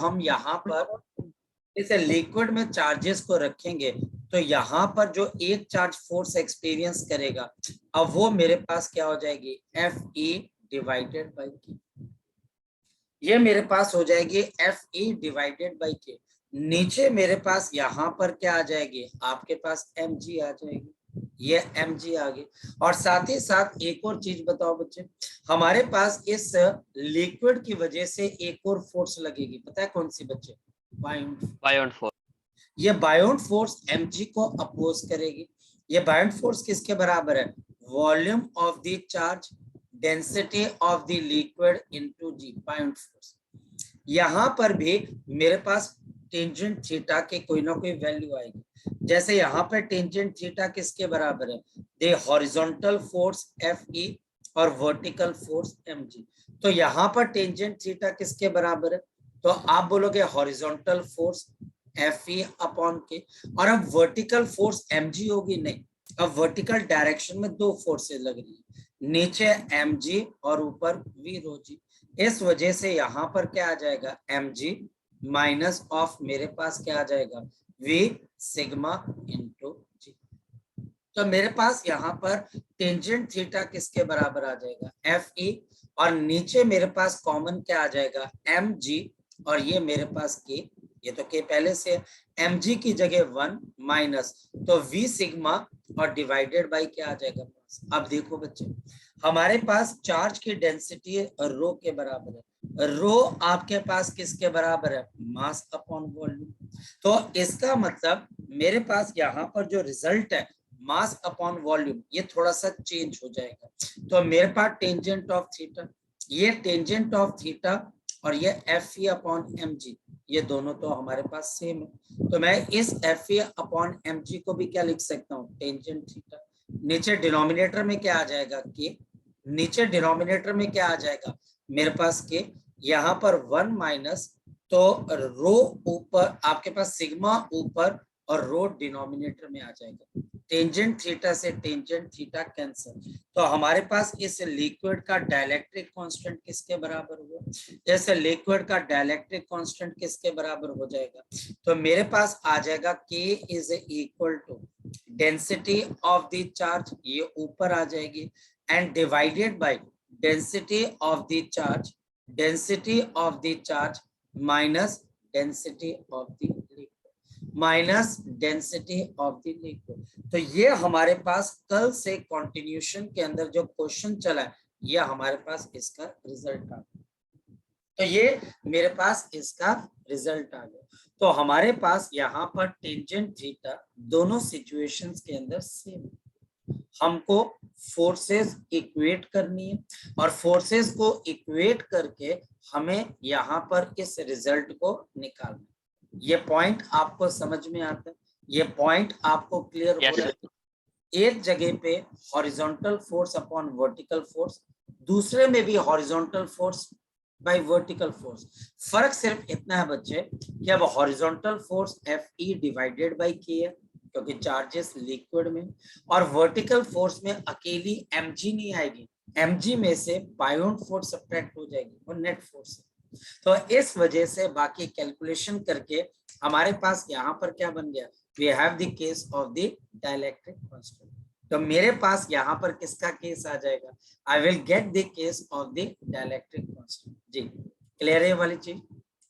हम यहाँ पर इसे लिक्विड में चार्जेस को रखेंगे तो यहाँ पर जो एक चार्ज फोर्स एक्सपीरियंस करेगा, अब वो मेरे पास क्या हो जाएगी, एफ ई डिवाइडेड बाई के। ये मेरे पास हो जाएगी एफ ई डिवाइडेड बाई के। नीचे मेरे पास यहाँ पर क्या आ जाएगी, आपके पास एम जी आ जाएगी, ये एम जी आ गई। और साथ ही साथ एक और चीज बताओ बच्चे, हमारे पास इस लिक्विड की वजह से एक और फोर्स लगेगी, पता है कौन सी बच्चे, बायोंड फोर्स। ये बायोंड फोर्स mg को अपोज करेगी। ये बायोंड फोर्स किसके बराबर है, volume of the charge density of the liquid into G, buoyant force. यहाँ पर भी मेरे पास टेंजेंट थीटा के कोई ना कोई वैल्यू आएगी। जैसे यहाँ पर टेंजेंट थीटा किसके बराबर है, the horizontal force F E और वर्टिकल फोर्स एम जी। तो यहाँ पर टेंजेंट थीटा किसके बराबर है, तो आप बोलोगे horizontal force F e upon के, और अब वर्टिकल फोर्स एम जी होगी, नहीं, अब वर्टिकल डायरेक्शन में दो फोर्सेस लग रही है, नीचे एम जी और ऊपर वी रो जी। इस वजह से यहाँ पर क्या आ जाएगा, एम जी माइनस ऑफ मेरे पास क्या आ जाएगा, वी सिग्मा इंटू जी। तो मेरे पास यहाँ पर टेंजेंट थीटा किसके बराबर आ जाएगा, एफ ई, और नीचे मेरे पास कॉमन क्या आ जाएगा, एम जी, और ये मेरे पास के, ये तो के पहले से एम जी की जगह 1 माइनस तो वी सिग्मा और डिवाइडेड बाई क्या आ जाएगा। अब देखो बच्चे, हमारे पास चार्ज की डेंसिटी रो के बराबर है, रो आपके पास किसके बराबर है, मास अपॉन वॉल्यूम। तो इसका मतलब मेरे पास यहाँ पर जो रिजल्ट है मास अपॉन वॉल्यूम, ये थोड़ा सा चेंज हो जाएगा। तो मेरे पास टेंजेंट ऑफ थीटा, ये टेंजेंट ऑफ थीटा और ये f e upon m g, ये दोनों तो हमारे पास सेम है। तो मैं इस f e upon m g को भी क्या लिख सकता हूँ, टेंजेंट थीटा। नीचे डिनोमिनेटर में क्या आ जाएगा, के, नीचे डिनोमिनेटर में क्या आ जाएगा मेरे पास के, यहाँ पर 1 माइनस तो रो ऊपर आपके पास सिग्मा ऊपर और रो डिनोमिनेटर में आ जाएगा। टेंजेंट थीटा से टेंजेंट थीटा कैंसिल, तो हमारे पास इस लिक्विड का डाइलेक्ट्रिक कांस्टेंट किसके बराबर हुआ, जैसे लिक्विड का डाइलेक्ट्रिक कांस्टेंट किसके बराबर हो जाएगा, तो मेरे पास आ जाएगा K is equal to density of the charge, ये ऊपर आ जाएगी, and divided by density of the charge, density of the charge minus density of the liquid, minus density of the liquid. तो ये हमारे पास कल से कंटिन्यूशन के अंदर जो क्वेश्चन चला है, ये हमारे पास इसका रिजल्ट आ गया। तो ये मेरे पास इसका रिजल्ट आ गया। तो हमारे पास यहाँ पर टेंजेंट थीटा दोनों सिचुएशंस के अंदर सेम, हमको फोर्सेस इक्वेट करनी है और फोर्सेस को इक्वेट करके हमें यहाँ पर इस रिजल्ट को निकालना। ये पॉइंट आपको समझ में आता है, ये पॉइंट आपको क्लियर हो रहा है। एक जगह पे horizontal force upon vertical force, दूसरे में भी horizontal force by vertical force. फर्क सिर्फ इतना है बच्चे कि अब horizontal force F E divided by के है क्योंकि चार्जेस लिक्विड में, और वर्टिकल फोर्स में अकेली mg नहीं आएगी, mg में से बायोंड फोर्स सब्ट्रैक्ट हो जाएगी और नेट फोर्स। तो इस वजह से बाकी कैलकुलेशन करके हमारे पास यहाँ पर क्या बन गया, we have the case of the dielectric constant. तो मेरे पास यहाँ पर किसका केस आ जाएगा, I will get the case of the dielectric constant. जी क्लियर है ये वाली चीज,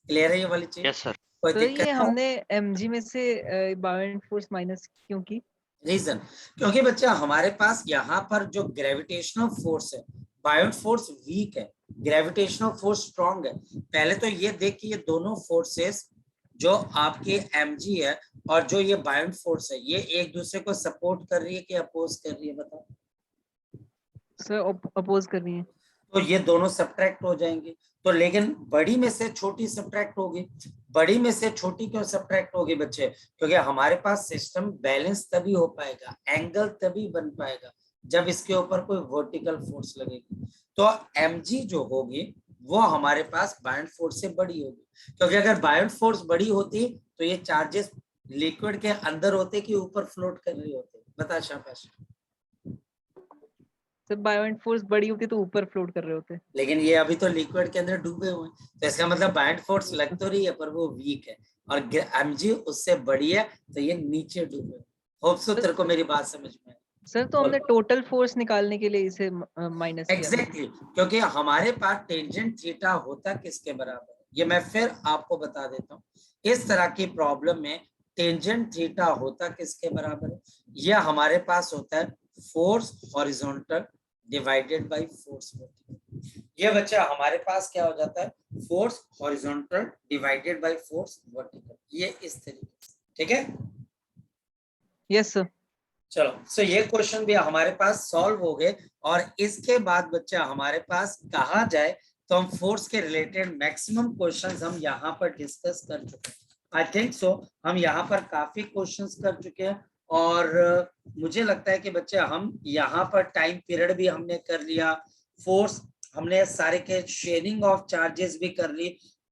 क्लियर है ये वाली चीज? Yes sir. कोई तो दिक्कत ये है? हमने mg में से बायोंड फोर्स माइनस क्यों की? रीजन क्योंकि बच्चा हमारे पास यहाँ पर जो ग्रेविटेशनल फोर्स है, बायोंड फोर्स वीक है, ग्रेविटेशनल फोर्स स्ट्रॉन्ग है। पहले तो ये देख कि ये दोनों फोर्सेस जो आपके mg है और जो ये बायोंड फोर्स है, ये एक दूसरे को सपोर्ट कर रही है कि अपोज कर रही है, बताओ? सर अपोज कर रही है। तो ये दोनों सब्ट्रैक्ट हो जाएंगे। तो लेकिन बड़ी में से छोटी सब्ट्रैक्ट होगी, बड़ी में से छोटी क्यों सब्ट्रैक्ट होगी बच्चे, क्योंकि हमारे पास सिस्टम बैलेंस तभी हो पाएगा, एंगल तभी बन पाएगा जब इसके ऊपर कोई वर्टिकल फोर्स लगेगी। तो mg जो होगी वो हमारे पास बायोंड फोर्स से बड़ी होगी, क्योंकि अगर बायोंड फोर्स बड़ी होती तो ये चार्जेस लिक्विड के अंदर होते कि ऊपर फ्लोट कर रहे होते, बता शाबाश। सर बायोइंट फोर्स बड़ी होती तो ऊपर फ्लोट कर रहे होते। लेकिन ये अभी तो लिक्विड के अंदर डूबे हुए हैं, तो इसका मतलब बायोइंट फोर्स लग तो रही है पर वो वीक है, और mg उससे बड़ी है तो ये नीचे डूबे। होप सो तेरे को मेरी बात समझ में। सर तो हमने टोटल फोर्स निकालने के लिए इसे माइनस किया। एग्जैक्टली क्योंकि हमारे पास टेंजेंट थीटा होता किसके बराबर है, ये मैं फिर आपको बता देता हूँ। इस तरह की प्रॉब्लम में टेंजेंट थीटा होता किसके बराबर है, यह हमारे पास होता है force horizontal divided by force vertical. ये बच्चा हमारे पास क्या हो जाता है, force horizontal divided by force vertical, ये इस तरीके से। ठीक है, यस सर। चलो सो ये क्वेश्चन भी हमारे पास सॉल्व हो गए, और इसके बाद बच्चा हमारे पास कहा जाए तो हम फोर्स के रिलेटेड मैक्सिमम क्वेश्चंस हम यहाँ पर डिस्कस कर चुके हैं। आई थिंक सो हम यहाँ पर काफी क्वेश्चंस कर चुके हैं, और मुझे लगता है कि बच्चे हम यहाँ पर टाइम पीरियड भी हमने कर लिया, फोर्स हमने सारे के शेयरिंग ऑफ चार्जेस भी कर ली,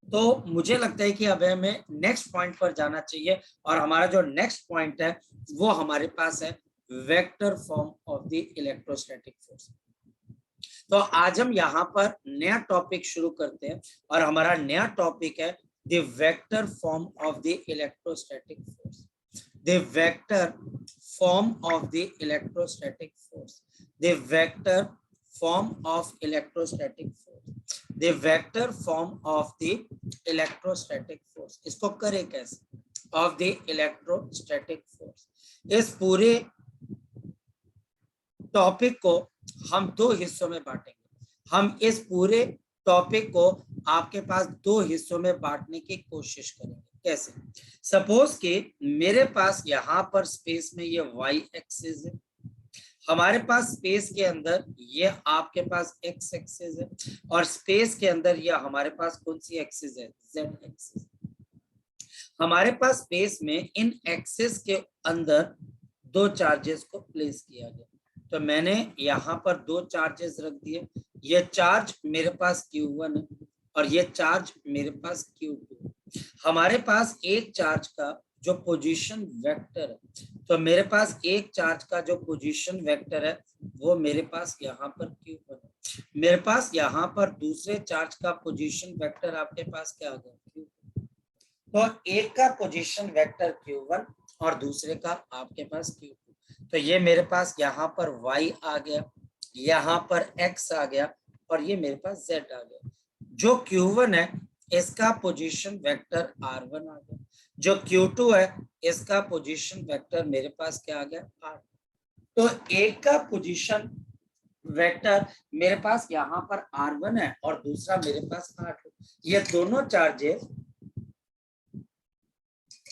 तो मुझे लगता है कि अब हमें नेक्स्ट पॉइंट पर जाना चाहिए, और हमारा जो नेक्स्ट पॉइंट है वो हमारे पास है vector form of the electrostatic force. तो आज हम यहाँ पर नया टॉपिक शुरू करते हैं, और हमारा नया टॉपिक है the vector form of the electrostatic force. The vector form of the electrostatic force, the vector form of electrostatic force, the vector form of the electrostatic force. इसको करें कैसे, ऑफ द इलेक्ट्रोस्टैटिक फोर्स। इस पूरे topic को हम दो हिस्सों में बांटेंगे। हम इस पूरे टॉपिक को आपके पास दो हिस्सों में बांटने की कोशिश करेंगे। कैसे, सपोज कि मेरे पास यहाँ पर स्पेस में ये y एक्सिस है, हमारे पास स्पेस के अंदर ये आपके पास x एक्सिस है, और स्पेस के अंदर ये हमारे पास कौन सी एक्सिस है, z एक्सिस। हमारे पास स्पेस में इन एक्सिस के अंदर दो चार्जेस को प्लेस किया गया, तो मैंने यहाँ पर दो चार्जेस रख दिए। ये चार्ज मेरे पास Q1 है और ये चार्ज मेरे पास Q2 है। हमारे पास एक चार्ज का जो पोजीशन वेक्टर है, तो मेरे पास एक चार्ज का जो पोजीशन वेक्टर है वो मेरे पास यहाँ पर Q1 है। मेरे पास यहाँ पर दूसरे चार्ज का पोजीशन वेक्टर आपके पास क्या आ गया, Q2। तो एक का पोजीशन वेक्टर Q1 और दूसरे का आपके पास Q2। तो ये मेरे पास यहाँ पर y आ गया, यहाँ पर x आ गया, और ये मेरे पास z आ गया। जो Q1 है इसका पोजीशन वेक्टर R1 आ गया, जो Q2 है इसका पोजीशन वेक्टर मेरे पास क्या आ गया, R। तो एक का पोजीशन वेक्टर मेरे पास यहाँ पर R1 है और दूसरा मेरे पास R2। ये दोनों चार्जेस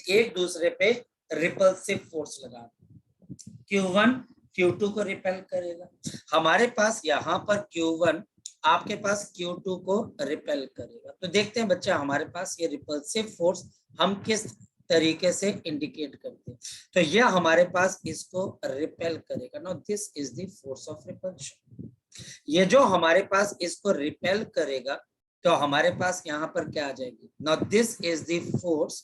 एक दूसरे पे रिपल्सिव फोर्स लगा, Q1 Q2 को रिपेल करेगा। हमारे पास यहाँ पर Q1 आपके पास Q2 को रिपेल करेगा। तो देखते हैं बच्चा हमारे पास ये रिपल्सिव फोर्स हम किस तरीके से इंडिकेट करते हैं। तो यह हमारे पास इसको रिपेल करेगा। Now this is the force of repulsion. ये जो हमारे पास इसको रिपेल करेगा तो हमारे पास यहाँ पर क्या आ जाएगी, now this is the force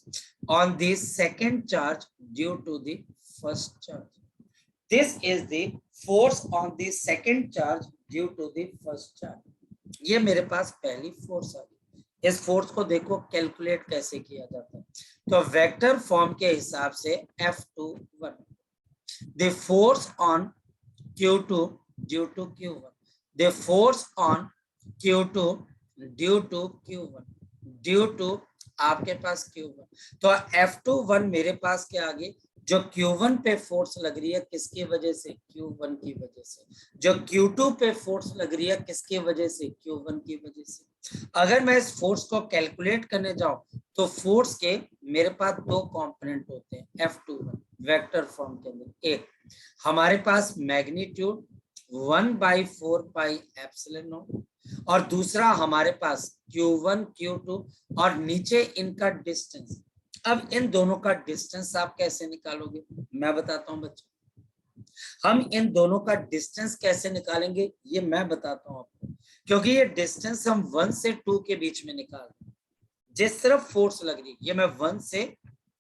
on the second charge due to the first charge. This is the force on the second charge due to the first charge। ये मेरे पास पहली फोर्स आ गई। इस फोर्स को देखो कैलकुलेट कैसे किया जाता है। तो वेक्टर फॉर्म के हिसाब से F21, the force on Q2 due to Q1, the force on Q2 due to Q1 due to आपके पास Q1। तो F21 मेरे पास क्या आ गई, जो Q1 पे फोर्स लग रही है किसकी वजह से, Q1 की वजह से। जो Q2 पे फोर्स लग रही है किसकी वजह से, Q1 की वजह से। अगर मैं इस फोर्स को कैलकुलेट करने जाऊं तो फोर्स के मेरे पास दो कंपोनेंट होते हैं F21 वेक्टर फॉर्म के अंदर। एक हमारे पास मैग्नीट्यूड 1/4 पाई एप्सिलॉन नॉट, और दूसरा हमारे पास Q1 Q2 और नीचे इनका डिस्टेंस। अब इन दोनों का डिस्टेंस आप कैसे निकालोगे, मैं बताता हूं बच्चों। हम इन दोनों का डिस्टेंस कैसे निकालेंगे ये मैं बताता हूं आपको, क्योंकि ये डिस्टेंस हम 1 से 2 के बीच में निकाल रहे हैं। जिस तरफ फोर्स लग रही है ये मैं 1 से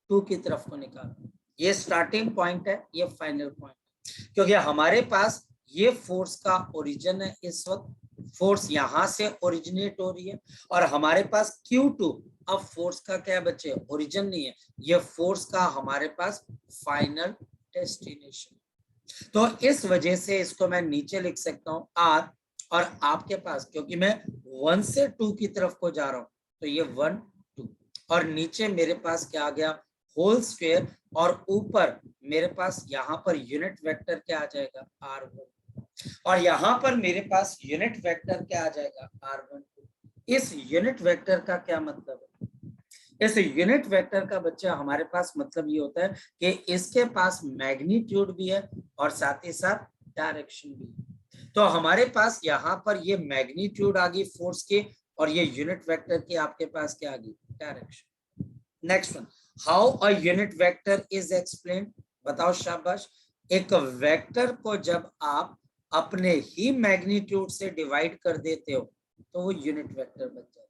2 की तरफ को निकाल रहा हूं। ये स्टार्टिंग पॉइंट है, ये फाइनल पॉइंट है, क्योंकि हमारे पास ये फोर्स का ओरिजिन है, इस वक्त फोर्स यहां से ओरिजिनेट हो रही है और हमारे पास Q2 अब फोर्स का क्या बचे, ओरिजिन नहीं है, ये फोर्स का हमारे पास फाइनल डेस्टिनेशन। तो इस वजह से इसको मैं नीचे लिख सकता हूं R, और आपके पास क्योंकि मैं 1 से 2 की तरफ को जा रहा हूं तो ये 1 2, और नीचे मेरे पास क्या आ गया, होल स्क्वायर, और ऊपर मेरे पास यहाँ पर यूनिट वेक्टर क्या आ जाएगा, R1, और यहाँ पर मेरे पास यूनिट वेक्टर क्या आ जाएगा, R12। इस यूनिट वेक्टर का क्या मतलब है, इस यूनिट वेक्टर का बच्चा हमारे पास मतलब ये होता है कि इसके पास मैग्नीट्यूड भी है और साथ ही साथ डायरेक्शन भी है। तो हमारे पास यहाँ पर ये मैग्नीट्यूड आ गई फोर्स की, और ये यूनिट वेक्टर की आपके पास क्या आ गई, direction. Next one, how a unit vector is explained, बताओ शाबाश। एक वेक्टर को जब आप अपने ही मैग्नीट्यूड से डिवाइड कर देते हो तो वो यूनिट वेक्टर बन जाता है।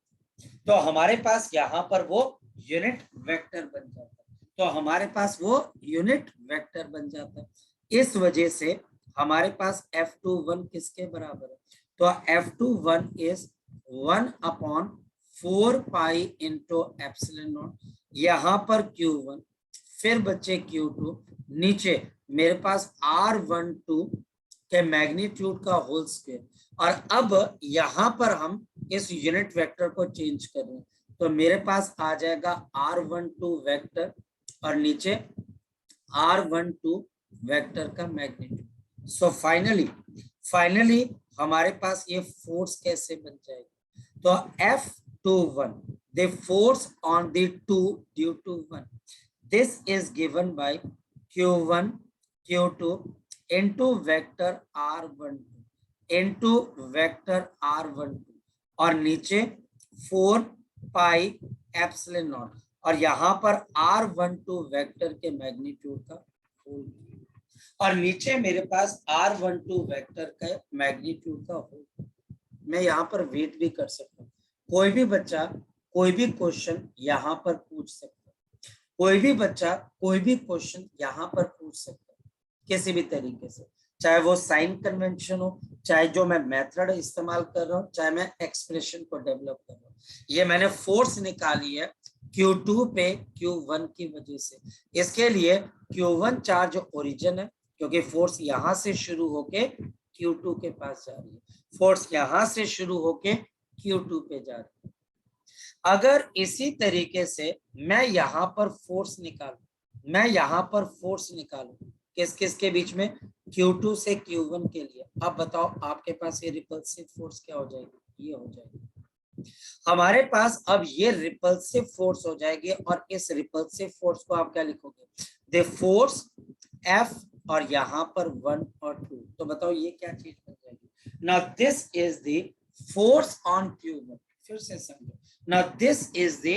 तो हमारे पास यहाँ पर वो यूनिट वेक्टर बन जाता है, तो हमारे पास वो यूनिट वेक्टर बन जाता है। इस वजह से हमारे पास F21 किसके बराबर है, तो F21 is 1/4 pi into epsilon not, यहाँ पर Q1, फिर बच्चे Q2, नीचे मेरे पास R12 के मैग्नीट्यूड का होल स्क्वायर, और अब यहाँ पर हम इस यूनिट वेक्टर को चेंज कर रहे हैं तो मेरे पास आ जाएगा R12 वेक्टर और नीचे R12 वेक्टर का मैग्नीट्यूड। सो फाइनली हमारे पास ये फोर्स कैसे बन जाएगी, तो F21 the force on the 2 due to 1, this is given by Q1 Q2 into vector R12 into vector R12, और नीचे 4 पाई एप्सिलॉन नॉट, और यहाँ पर R12 वेक्टर के मैग्नीट्यूड का होल, और नीचे मेरे पास R12 वेक्टर का मैग्नीट्यूड का होल। मैं यहाँ पर वेट भी कर सकता हूँ, कोई भी बच्चा कोई भी क्वेश्चन यहाँ पर पूछ सकता है, कोई भी बच्चा कोई भी क्वेश्चन यहाँ पर पूछ सकता है किसी भी तरीके से, चाहे वो साइन कन्वेंशन हो, चाहे जो मैं मेथड इस्तेमाल कर रहा हूँ, चाहे मैं एक्सप्रेशन को डेवलप कर रहा हूँ। ये मैंने फोर्स निकाली है Q2 पे Q1 की वजह से, इसके लिए Q1 चार्ज ओरिजिन है क्योंकि फोर्स यहाँ से शुरू होके Q2 के पास जा रही है, फोर्स यहाँ से शुरू होके Q2 पे जा रही है। अगर इसी तरीके से मैं यहाँ पर फोर्स निकालूं, किस किस के बीच में, Q2 से Q1 के लिए, अब बताओ आपके पास ये रिपल्सिव फोर्स क्या हो जाएगी, ये हो जाएगी हमारे पास। अब ये रिपल्सिव फोर्स हो जाएगी, और इस रिपल्सिव फोर्स को आप क्या लिखोगे, द फोर्स F, और यहाँ पर 1 और 2, तो बताओ ये क्या चीज बन जाएगी। Now this is the force on Q1, फिर से समझो, now this is the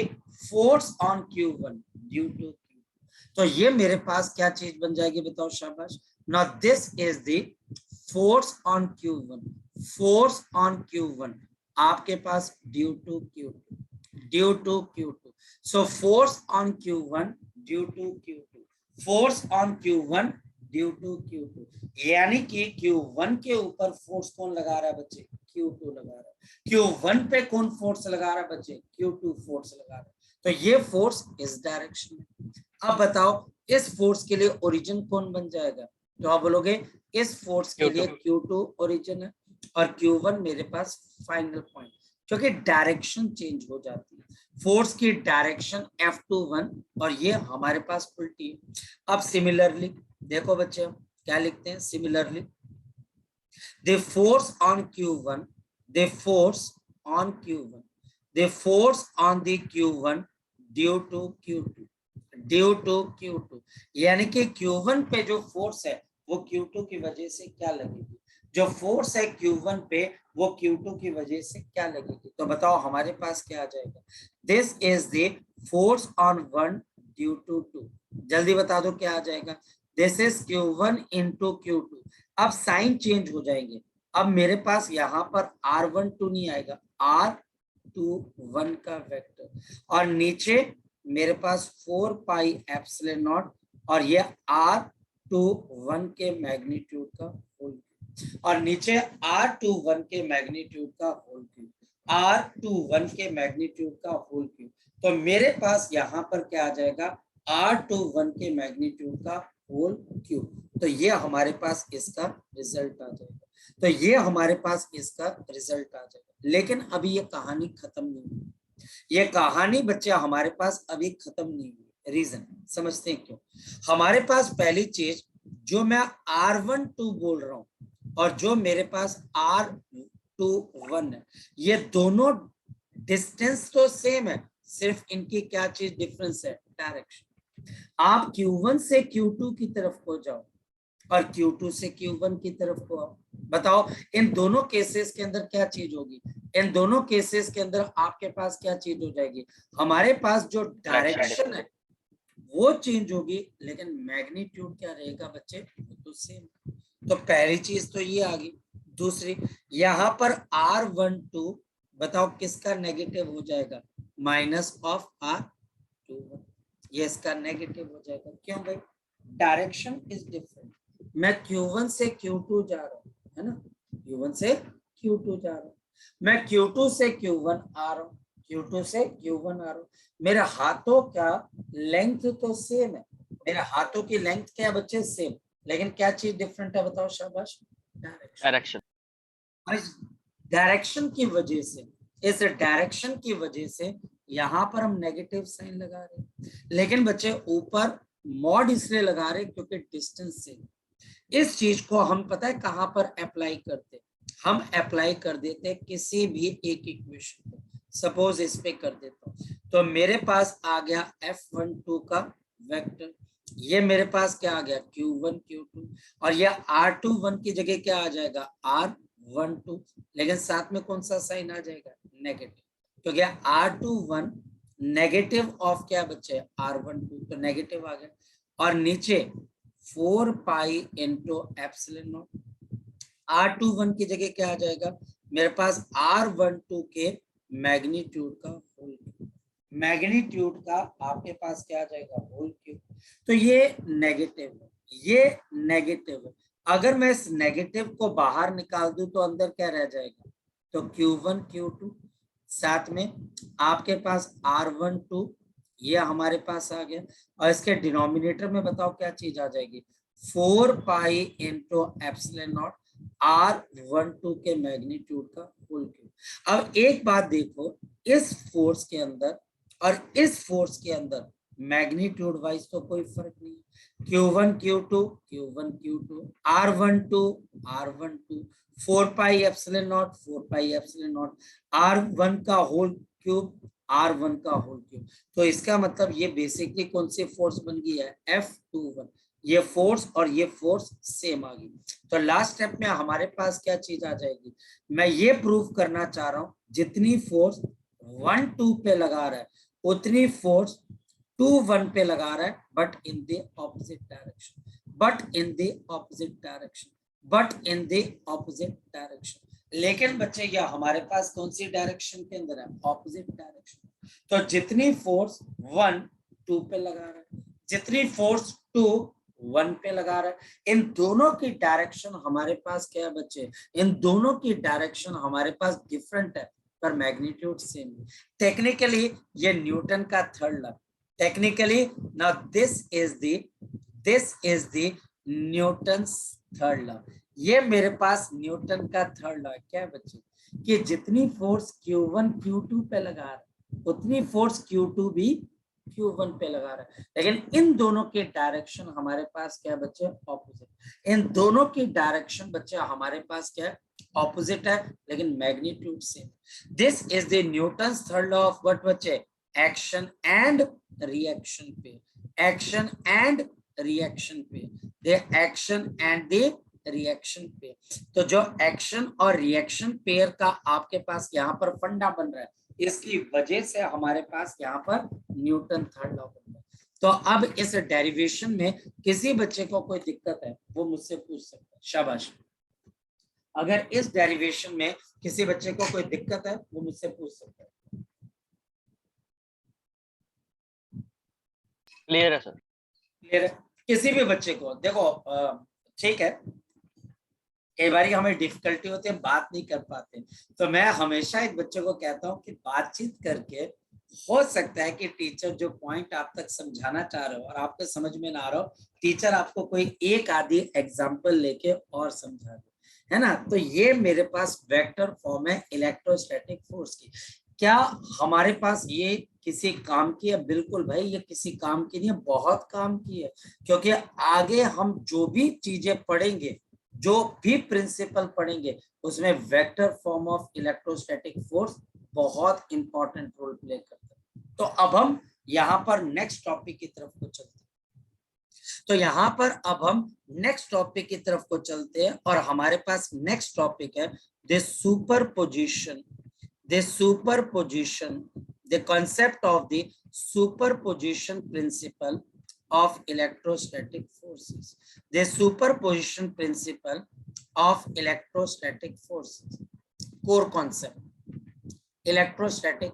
force on Q1 due to Q, तो ये मेरे पास क्या चीज बन जाएगी, बताओ शाबाश। Now this is the force on Q1, force on Q1 आपके पास due to Q2, so force on Q1 due to Q2, force on Q1 due to Q2, यानी कि Q1 के ऊपर फोर्स कौन लगा रहा है बच्चे, Q2 लगा रहा है। Q1 पे कौन फोर्स लगा रहा है बच्चे, Q2 फोर्स लगा रहा है, तो ये फोर्स इस डायरेक्शन में। अब बताओ इस फोर्स के लिए ओरिजिन कौन बन जाएगा, तो आप बोलोगे इस फोर्स के लिए Q2 ओरिजिन है और Q1 मेरे पास फाइनल पॉइंट, क्योंकि डायरेक्शन चेंज हो जाती है, फोर्स की डायरेक्शन F21 और ये हमारे पास उल्टी है। अब सिमिलरली देखो बच्चे क्या लिखते हैं, similarly the force on Q1, the force on Q1, the force on the Q1 due to Q2, यानी कि Q1 पे जो फोर्स है वो Q2 की वजह से क्या लगेगी, जो फोर्स है Q1 पे वो Q2 की वजह से क्या लगेगी, तो बताओ हमारे पास क्या आ जाएगा, this is the force on 1 due to 2, जल्दी बता दो क्या आ जाएगा, this is Q1 into Q2। अब साइन चेंज हो जाएंगे, अब मेरे पास यहाँ पर R12 नहीं आएगा, R21 का वेक्टर, और नीचे मेरे पास 4 पाई एप्सिलॉन नॉट, और ये R21 के मैग्नीट्यूड का होल। और नीचे R21 के मैग्नीट्यूड का होल क्यूब, R21 के मैग्नीट्यूड का होल क्यूब। तो मेरे पास यहाँ पर क्या आ जाएगा, R21 के मैग्नीट्यूड का होल क्यूब। तो ये हमारे पास इसका रिजल्ट आ जाएगा। तो ये हमारे पास इसका रिजल्ट आ जाएगा। लेकिन अभी ये कहानी खत्म नहीं हुई। ये कहानी बच्चे हमारे पास अभी खत्म नहीं हुई। रीजन समझते हैं क्यों? हमारे पास पहली चीज जो मैं R12 बोल रहा हूं और जो मेरे पास R21 है, ये दोनों डिस्टेंस तो सेम है, सिर्फ इनकी क्या चीज डिफरेंस है, डायरेक्शन। आप Q1 से Q2 की तरफ को जाओ और Q2 से Q1 की तरफ को आओ। बताओ इन दोनों केसेस के अंदर क्या चीज होगी? इन दोनों केसेस के अंदर आपके पास क्या चीज हो जाएगी? हमारे पास जो डायरेक्शन है वो चेंज होगी, लेकिन मैग्नीट्यूड क्या रहेगा बच्चे, तो सेम। तो पहली चीज तो ये आ गई। दूसरी, यहाँ पर R12 बताओ किसका नेगेटिव हो जाएगा, माइनस ऑफ R21। ये इसका नेगेटिव हो जाएगा। क्यों भाई? Direction is different. मैं Q1 से Q2 जा रहा हूँ, है ना, Q1 से Q2 जा रहा हूँ, मैं Q2 से Q1 आ रहा हूँ, Q2 से Q1 आ रहा हूँ। मेरे हाथों का लेंथ तो सेम है, मेरे हाथों की लेंथ क्या बच्चे, सेम, लेकिन क्या चीज डिफरेंट है बताओ, शाबाश, डायरेक्शन। और इस डायरेक्शन की वजह से, इस डायरेक्शन की वजह से यहाँ पर हम नेगेटिव साइन लगा रहे हैं, लेकिन बच्चे ऊपर मॉड इसलिए लगा रहे क्योंकि डिस्टेंस से। इस चीज को हम पता है कहां पर अप्लाई करते, हम अप्लाई कर देते किसी भी एक इक्वेशन को। सपोज इस पे कर देता हूं, तो मेरे पास आ गया F12 का वेक्टर, ये मेरे पास क्या आ गया, Q1 Q2, और ये R21 की जगह क्या आ जाएगा, R12, लेकिन साथ में कौन सा साइन आ जाएगा, नेगेटिव, क्योंकि R21 नेगेटिव ऑफ क्या बच्चे, R12, तो नेगेटिव आ गया। और नीचे 4 पाई इंटू एप्सिलॉन नॉट, R21 की जगह क्या आ जाएगा, मेरे पास R12 के मैग्नीट्यूड का होल क्यूब, मैग्नीट्यूड का आपके पास क्या आ जाएगा, होल क्यूब। तो ये नेगेटिव है, ये नेगेटिव है। अगर मैं इस नेगेटिव को बाहर निकाल दूं तो अंदर क्या रह जाएगा, तो Q1 Q2, साथ में आपके पास R12, ये हमारे पास आ गया, और इसके डिनोमिनेटर में बताओ क्या चीज आ जाएगी, 4 पाई इंटू एप्सिलॉन नॉट R12 के मैग्नीट्यूड का होल क्यूब। अब एक बात देखो, इस फोर्स के अंदर और इस फोर्स के अंदर मैग्नीट्यूड वाइज तो कोई फर्क नहीं है। Q1 Q2 Q1 Q2, R12 R12, 4 pi epsilon not 4 pi epsilon not, R1 का होल क्यूब R1 का होल क्यूब। तो इसका मतलब ये बेसिकली कौन सी फोर्स बन गई है, F21। ये फोर्स और ये फोर्स सेम आ गई। तो लास्ट स्टेप में हमारे पास क्या चीज आ जाएगी, मैं ये प्रूव करना चाह रहा हूं जितनी फोर्स 1 2 पे लगा रहा है उतनी फोर्स 2 1 पे लगा रहा है, but in the opposite direction, but in the opposite direction, but in the opposite direction. लेकिन बच्चे ये हमारे पास कौन सी डायरेक्शन के अंदर है, ऑपोजिट डायरेक्शन। तो जितनी फोर्स 1 2 पे लगा रहा है, जितनी फोर्स 2 1 पे लगा रहा है, इन दोनों की डायरेक्शन हमारे पास क्या है बच्चे, इन दोनों की डायरेक्शन हमारे पास डिफरेंट है पर मैग्नीट्यूड सेम है। टेक्निकली ये न्यूटन का third law, technically now this is the Newton's third law. ये मेरे पास न्यूटन का थर्ड लॉ है, क्या है बच्चे, कि जितनी फोर्स Q1 Q2 पे लगा रहा है उतनी फोर्स Q2 भी Q1 पे लगा रहा है, लेकिन इन दोनों के डायरेक्शन हमारे पास क्या है बच्चे, ऑपोजिट। इन दोनों की डायरेक्शन बच्चे हमारे पास क्या है, ऑपोजिट है, लेकिन magnitude same. This is the Newton's third law of what बच्चे, एक्शन एंड रिएक्शन पे, एक्शन एंड रिएक्शन पे, the action and the reaction पे। तो जो एक्शन और रिएक्शन पेयर का आपके पास यहाँ पर फंडा बन रहा है, इसकी वजह से हमारे पास यहाँ पर न्यूटन थर्ड लॉ बन रहा है। तो अब इस डेरिवेशन में किसी बच्चे को कोई दिक्कत है वो मुझसे पूछ सकता है, शाबाश। अगर इस डेरिवेशन में किसी बच्चे को कोई दिक्कत है वो मुझसे पूछ सकता है। क्लियर है सर। क्लियर है? किसी भी बच्चे को देखो, ठीक है, कई बार हमें डिफिकल्टी होती है, बात नहीं कर पाते, तो मैं हमेशा एक बच्चे को कहता हूँ कि बातचीत करके हो सकता है कि टीचर जो पॉइंट आप तक समझाना चाह रहे हो और आपको समझ में ना आ रहा हो, टीचर आपको कोई एक आधी एग्जाम्पल लेके और समझा दे, है ना। तो ये मेरे पास वेक्टर फॉर्म है इलेक्ट्रोस्टैटिक फोर्स की। क्या हमारे पास ये किसी काम की है? बिल्कुल भाई, ये किसी काम की नहीं है, बहुत काम की है, क्योंकि आगे हम जो भी चीजें पढ़ेंगे, जो भी प्रिंसिपल पढ़ेंगे, उसमें vector form of electrostatic force बहुत इंपॉर्टेंट रोल प्ले करता है। तो अब हम यहाँ पर नेक्स्ट टॉपिक की तरफ को चलते हैं। तो यहाँ पर अब हम नेक्स्ट टॉपिक की तरफ को चलते हैं और हमारे पास नेक्स्ट टॉपिक है the superposition, the concept of the superposition principle of electrostatic forces, the superposition principle of electrostatic forces, core concept, electrostatic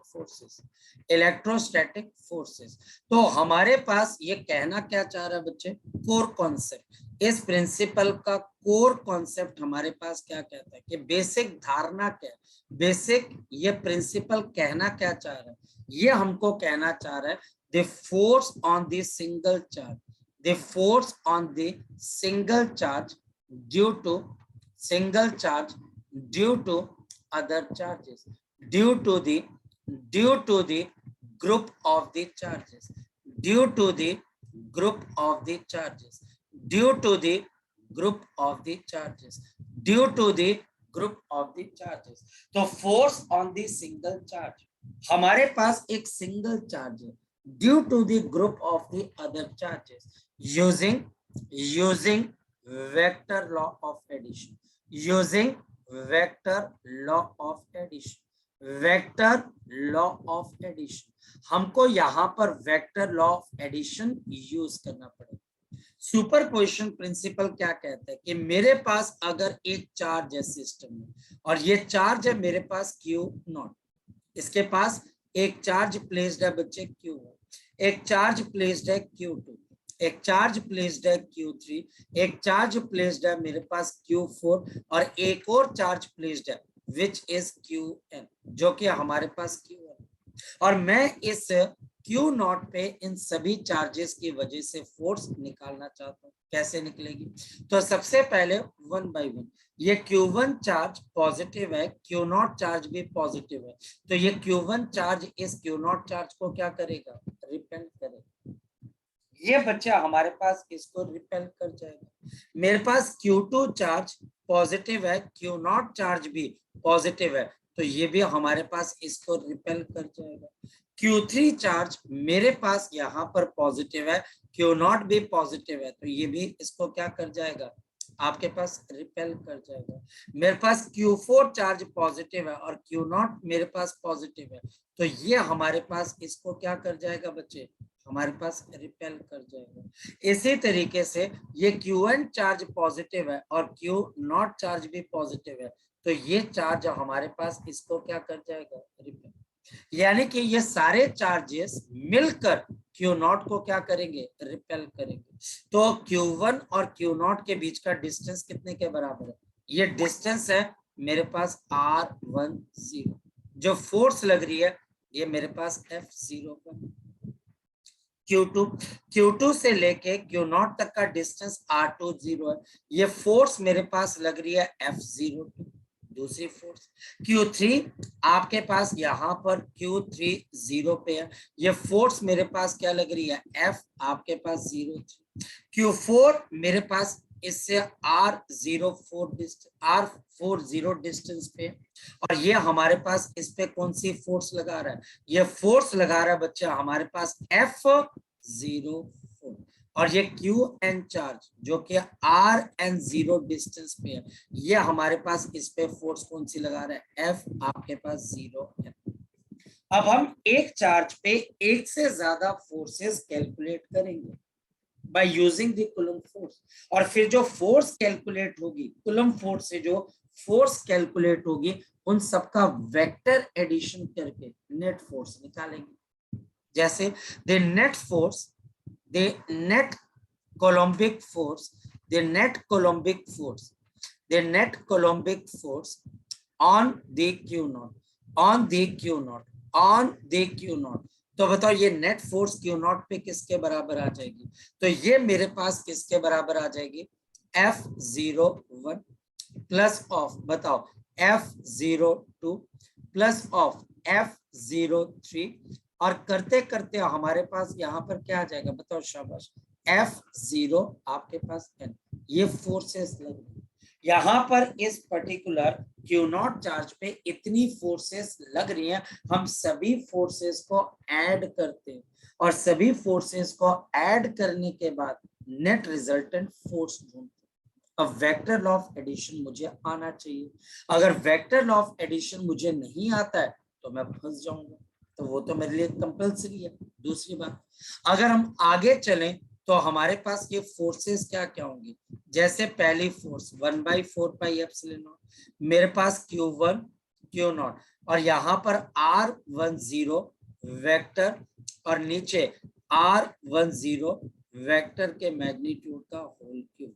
forces. तो हमारे पास ये कहना क्या चाह रहा है बच्चे? Core concept. इस प्रिंसिपल का कोर कॉन्सेप्ट हमारे पास क्या कहता है कि बेसिक धारणा क्या है, बेसिक ये प्रिंसिपल कहना क्या चाह रहा है? ये हमको कहना चाह रहा है the force on the single charge, the force on the single charge due to single charge due to other charges, due to the group of the charges, due to the group of the charges, due to the group of the charges, due to the group of the charges। तो force on the single charge, हमारे पास एक single charge है, due to the group of the other charges, using vector law of addition, using vector law of addition, vector law of addition. हमको यहां पर vector law of addition use करना पड़ेगा। Superposition principle क्या कहता है कि मेरे पास अगर एक चार्ज है सिस्टम में और ये चार्ज है मेरे पास Q0, इसके पास एक चार्ज प्लेस्ड है बच्चे Q1, एक चार्ज प्लेस्ड है Q2, एक चार्ज प्लेस्ड है Q3, एक चार्ज प्लेस्ड है मेरे पास Q4 और एक और चार्ज प्लेस्ड है which is Qn, जो कि हमारे पास Q1। और मैं इस Q0 पे इन सभी चार्जेस की वजह से फोर्स निकालना चाहता हूँ। कैसे निकलेगी? तो सबसे पहले वन बाय वन, ये Q1 चार्ज पॉजिटिव है, Q0 चार्ज भी पॉजिटिव है, तो ये Q1 चार्ज इस Q0 चार्ज को क्या करेगा? रिपेल करेगा। ये बच्चा हमारे पास इसको रिपेल कर जाएगा। मेरे पास Q2 चार्ज पॉजिटिव है, Q0 चार्ज भी पॉजिटिव है, तो ये भी हमारे पास इसको रिपेल कर जाएगा। Q3 चार्ज मेरे पास यहाँ पर पॉजिटिव है, Q0 भी पॉजिटिव है, तो ये भी इसको क्या कर जाएगा? आपके पास रिपेल कर जाएगा। मेरे पास Q4 चार्ज पॉजिटिव है और Q0 मेरे पास पॉजिटिव है, तो ये हमारे पास इसको क्या कर जाएगा बच्चे? हमारे पास रिपेल कर जाएगा। इसी तरीके से ये Q1 चार्ज पॉजिटिव है और Q0 चार्ज भी पॉजिटिव है, तो ये चार्ज हमारे पास इसको क्या कर जाएगा? रिपेल। यानी कि ये सारे चार्जेस मिलकर Q0 को क्या करेंगे? रिपेल करेंगे। तो Q1 और Q0 के बीच का डिस्टेंस कितने के बराबर है? ये डिस्टेंस है मेरे पास R10। जो फोर्स लग रही है ये मेरे पास F0 पर। Q2 से लेके Q0 तक का डिस्टेंस R20 है, ये फोर्स मेरे पास लग रही है F0। दूसरी फोर्स Q3 आपके पास यहाँ पर Q3 0 पे है, ये फोर्स मेरे पास क्या लग रही है? F आपके पास 0। Q4 मेरे पास इससे R40 डिस्टेंस पे, और ये हमारे पास इस पे कौन सी फोर्स लगा रहा है? ये फोर्स लगा रहा है बच्चा हमारे पास F04, और ये Qn चार्ज जो कि Rn0 डिस्टेंस पे है, ये हमारे पास इस पे फोर्स कौन सी लगा रहा है? F आपके पास 0 है। अब हम एक चार्ज पे एक से ज्यादा फोर्सेस कैलकुलेट करेंगे by using the coulomb force, और फिर जो फोर्स कैलकुलेट होगी कूलम्ब फोर्स से, जो फोर्स कैलकुलेट होगी उन सबका वेक्टर एडिशन करके नेट फोर्स निकालेंगे। जैसे the net force, the net coulombic force the net coulombic force on the q naught, on the q naught, on the q naught। तो बताओ ये नेट फोर्स क्यू नॉट पे किसके बराबर आ जाएगी? तो ये मेरे पास किसके बराबर आ जाएगी? F01 प्लस ऑफ, बताओ, F02 प्लस ऑफ F03, और करते करते हमारे पास यहाँ पर क्या आ जाएगा? बताओ शाबाश, F0 आपके पास N। ये फोर्सेस लग रही, यहाँ पर इस पर्टिकुलर क्यू नॉट चार्ज पे इतनी फोर्सेस लग रही हैं। हम सभी फोर्सेस को ऐड करते हैं और सभी फोर्सेस को ऐड करने के बाद नेट रिजल्टेंट फोर्स ढूंढते हैं। अब वेक्टर लॉ ऑफ एडिशन मुझे आना चाहिए। अगर वेक्टर लॉ ऑफ एडिशन मुझे नहीं आता है तो मैं फंस जाऊंगा, तो वो तो मेरे लिए कंपल्सरी है। दूसरी बात, अगर हम आगे चलें तो हमारे पास ये फोर्सेस क्या क्या होंगी? जैसे पहली फोर्स 1/4 पाई एप्सिलॉन नॉट, मेरे पास Q1 Q नॉट, और यहाँ पर R10 वेक्टर, और नीचे R10 वेक्टर के मैग्नीट्यूड का होल क्यूब,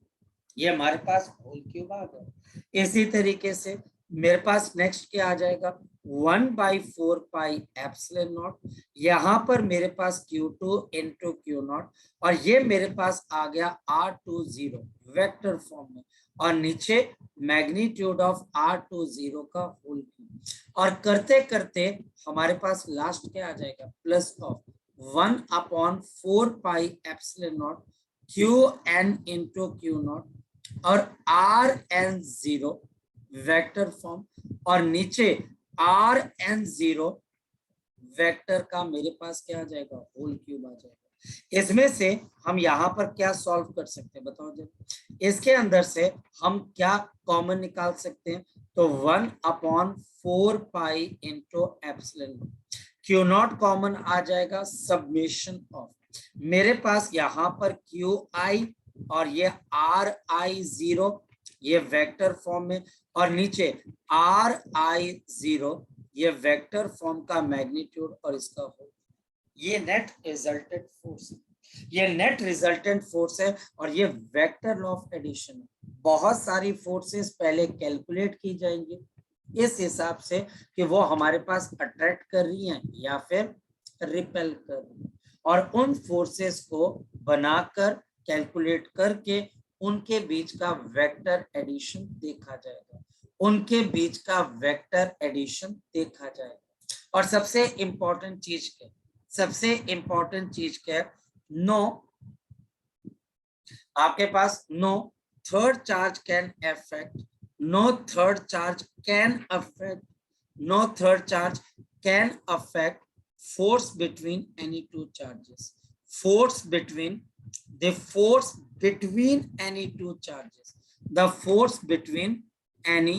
ये हमारे पास होल क्यूब आ गया। इसी तरीके से मेरे पास नेक्स्ट क्या आ जाएगा? 1/4 पाई एप्सिलॉन नॉट, यहाँ पर मेरे पास Q2 इंटू Q नॉट, और ये मेरे पास आ गया R20 वेक्टर फॉर्म में, और नीचे मैग्नीट्यूड ऑफ R20 का होल क्यूब, और करते करते हमारे पास लास्ट क्या आ जाएगा? Plus of 1/4 pi epsilon not Qn into Q not, और Rn0 वेक्टर फॉर्म, और नीचे Rn0 वेक्टर का मेरे पास क्या आ जाएगा? होल क्यूब आ जाएगा। इसमें से हम यहाँ पर क्या सॉल्व कर सकते हैं? बताओ जरा। इसके अंदर से हम क्या कॉमन निकाल सकते हैं? तो 1/4 pi into epsilon, Q naught common आ जाएगा, सबमिशन ऑफ, मेरे पास यहाँ पर क्यू आई और ये Ri0, ये वेक्टर फॉर्म में, और नीचे Ri0 ये वेक्टर फॉर्म का मैग्नीट्यूड और इसका होल, ये नेट रिजल्टेंट फोर्स है। ये नेट रिजल्टेंट फोर्स है और ये वेक्टर लॉ ऑफ एडिशन है। बहुत सारी फोर्सेस पहले कैलकुलेट की जाएंगी इस हिसाब से कि वो हमारे पास अट्रैक्ट कर रही हैं या फिर रिपेल कर रही हैं, और उन फोर्सेस को बनाकर कैलकुलेट करके उनके बीच का वेक्टर एडिशन देखा जाएगा, उनके बीच का वेक्टर एडिशन देखा जाएगा। और सबसे इंपॉर्टेंट चीज क्या, सबसे इंपॉर्टेंट चीज क्या है? नो, आपके पास no third charge can affect, no third charge can affect, no third charge can affect force between any two charges, force between, the force between any two charges, the force between any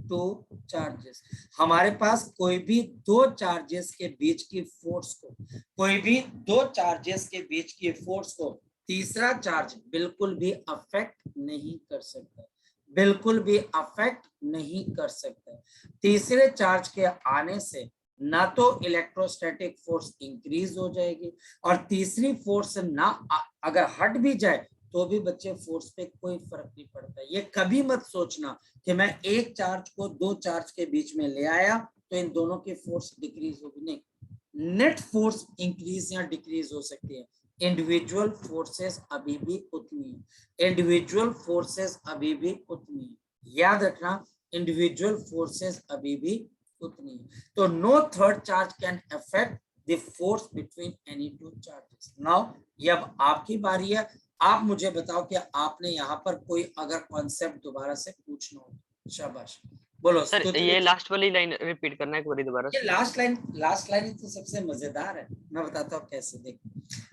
two charges। हमारे पास कोई भी दो charges के बीच की force को, कोई भी दो चार्जेस के बीच की फोर्स को तीसरा चार्ज बिल्कुल भी अफेक्ट नहीं कर सकता, बिल्कुल भी अफेक्ट नहीं कर सकता। तीसरे चार्ज के आने से ना तो इलेक्ट्रोस्टैटिक फोर्स इंक्रीज हो जाएगी, और तीसरी फोर्स ना अगर हट भी जाए तो भी बच्चे फोर्स पे कोई फर्क नहीं पड़ता। ये कभी मत सोचना कि मैं एक चार्ज को दो चार्ज के बीच में ले आया तो इन दोनों की फोर्स डिक्रीज होगी, नहीं, नेट फोर्स इंक्रीज या डिक्रीज हो सकती है। इंडिविजुअल फोर्सेस अभी भी उतनी है, इंडिविजुअल फोर्सेस अभी भी उतनी है, याद रखना, इंडिविजुअल फोर्सेस अभी भी उतनी है। तो no third charge can affect the force between any two charges. Now ये अब आपकी बारी है, आप मुझे बताओ कि आपने यहाँ पर कोई अगर कॉन्सेप्ट दोबारा से पूछना हो। शाबाश, बोलो सर। ये लास्ट वाली लाइन रिपीट करना है एक बार दोबारा ये से। लास्ट लाइन ही तो सबसे मजेदार है, मैं बताता हूँ कैसे। देख,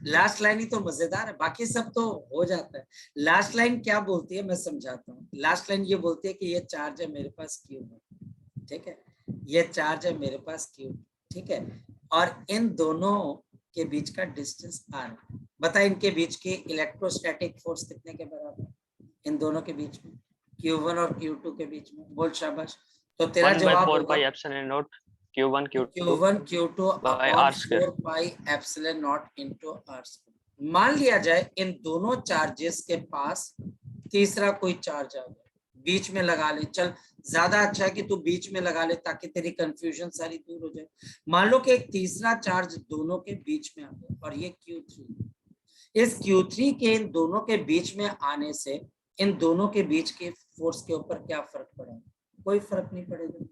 लास्ट लाइन ही तो मजेदार है, बाकी सब तो हो जाता है। लास्ट लाइन क्या बोलती है मैं समझाता हूँ। लास्ट लाइन ये बोलती है कि ये चार्ज है मेरे पास क्यू में, ठीक है, ये चार्ज है मेरे पास क्यू, ठीक है, और इन दोनों के बीच का डिस्टेंस r, बता इनके बीच की इलेक्ट्रोस्टैटिक फोर्स कितने के बराबर? इन दोनों के बीच में, Q1 और Q2 के बीच में, बोल शाबाश। तो तेरा जवाब होगा Q1 Q2 by upon R square। 4 pi epsilon not into r square. मान लिया जाए इन दोनों चार्जेस के पास तीसरा कोई चार्ज आ गया, बीच में लगा ले, चल ज्यादा अच्छा है कि तू बीच में लगा ले ताकि तेरी कंफ्यूजन सारी दूर हो जाए। मान लो कि एक तीसरा चार्ज दोनों के बीच में आ गया और ये Q3, इस Q3 के इन दोनों के बीच में आने से इन दोनों के बीच के फोर्स के ऊपर क्या फर्क पड़ेगा? कोई फर्क नहीं पड़ेगा।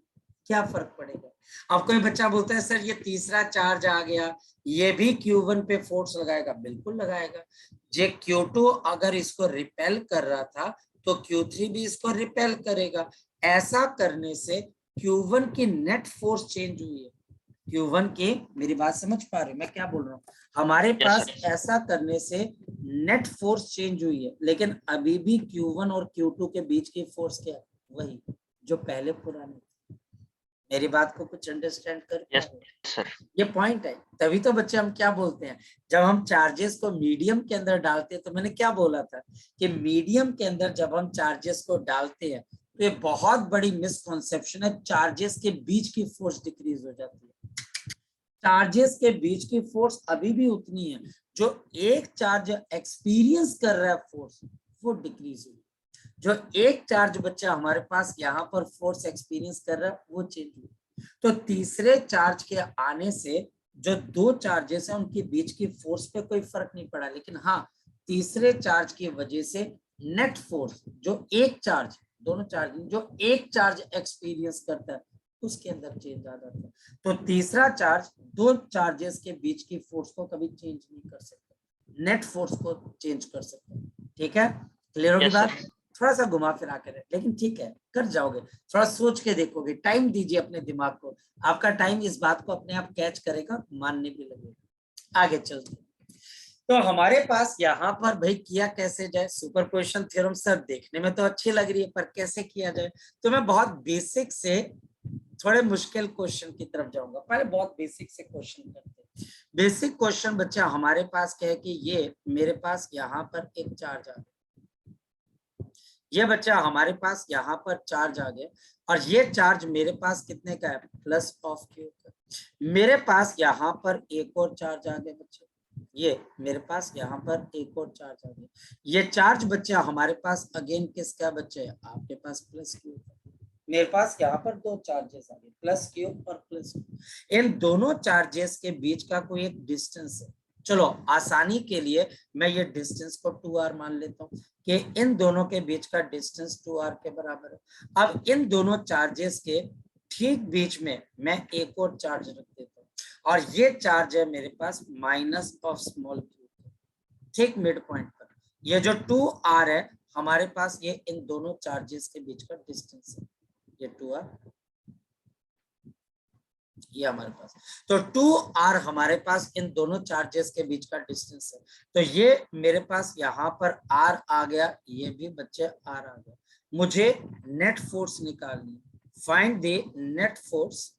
क्या फर्क पड़ेगा? अब कोई बच्चा बोलता है सर ये तीसरा चार्ज आ गया, ये भी Q1 पे फोर्स लगाएगा। बिल्कुल लगाएगा। जे Q2 अगर इसको रिपेल कर रहा था तो Q3 भी इसको रिपेल करेगा। ऐसा करने से Q1 की नेट फोर्स चेंज हुई है। Q1 की, मेरी बात समझ पा रहे हो मैं क्या बोल रहा हूँ? हमारे Yes, पास sir. ऐसा करने से नेट फोर्स चेंज हुई है, लेकिन अभी भी Q1 और Q2 के बीच की फोर्स क्या है? वही जो पहले पुराने। मेरी बात को कुछ अंडरस्टैंड कर पा Yes, रहे हो? sir. ये पॉइंट है। तभी तो बच्चे हम क्या बोलते हैं, जब हम चार्जेस को मीडियम के अंदर डालते हैं, तो मैंने क्या बोला था कि मीडियम के अंदर जब हम चार्जेस को डालते हैं तो ये बहुत बड़ी मिसकॉन्सेप्शन है, चार्जेस के बीच की फोर्स डिक्रीज हो जाती है। चार्जेस के बीच की फोर्स अभी भी उतनी है, जो एक चार्ज एक्सपीरियंस कर रहा है फोर्स, वो डिक्रीज हुई। जो एक चार्ज बच्चा हमारे पास यहाँ पर फोर्स एक्सपीरियंस कर रहा है वो चेंज हुई। तो तीसरे चार्ज के आने से जो दो चार्जेस हैं उनके बीच की फोर्स पे कोई फर्क नहीं पड़ा, लेकिन हाँ तीसरे चार्ज की वजह से नेट फोर्स जो एक चार्ज, दोनों चार्ज जो एक चार्ज एक्सपीरियंस करता है उसके अंदर चेंज आ जाता है। तो तीसरा चार्ज दो चार्जेस के बीच की फोर्स को कभी चेंज नहीं कर सकता, नेट फोर्स को चेंज कर सकता है। ठीक है, क्लियर होगी Yes, बात? sir. थोड़ा सा घुमा फिरा कर, लेकिन ठीक है कर जाओगे। थोड़ा सोच के देखोगे, टाइम दीजिए अपने दिमाग को, आपका टाइम इस बात को अपने आप कैच करेगा, मानने भी लगेगा। आगे चलते। तो हमारे पास यहाँ पर भाई किया कैसे जाए? सुपरपोजिशन थ्योरम सर देखने में तो अच्छी लग रही है, पर कैसे किया जाए? तो मैं बहुत बेसिक से थोड़े मुश्किल क्वेश्चन की तरफ जाऊंगा। पहले बहुत बेसिक से क्वेश्चन करते हैं। बेसिक क्वेश्चन बच्चा हमारे पास क्या है कि ये मेरे पास यहाँ पर एक चार्ज आ गया, ये बच्चा हमारे पास यहाँ पर चार्ज आ गया, और ये चार्ज मेरे पास कितने का है? प्लस ऑफ Q का। मेरे पास यहाँ पर एक और चार्ज आ गया बच्चे, ये मेरे पास यहाँ पर एक और चार्ज आ गया। ये चार्ज बच्चा हमारे पास अगेन किसका बच्चे? आपके पास प्लस Q का। मेरे पास यहाँ पर दो चार्जेस आ गए, प्लस Q और प्लस Q। इन दोनों चार्जेस के बीच का कोई एक डिस्टेंस है। चलो आसानी के लिए मैं ये डिस्टेंस को 2r मान लेता हूँ कि इन दोनों के बीच का डिस्टेंस 2r के बराबर है। अब इन दोनों चार्जेस के ठीक बीच में मैं एक और चार्ज रख देता हूँ, और ये चार्ज है मेरे पास माइनस ऑफ स्मॉल q, ठीक मिड पॉइंट पर। ये जो 2r है हमारे पास, ये इन दोनों चार्जेस के बीच का डिस्टेंस है, ये 2r, ये हमारे पास। तो 2r हमारे पास इन दोनों चार्जेस के बीच का डिस्टेंस है। तो ये मेरे पास यहाँ पर r आ गया, ये भी बच्चे r आ गया। मुझे नेट फोर्स निकालनी है। Find the net force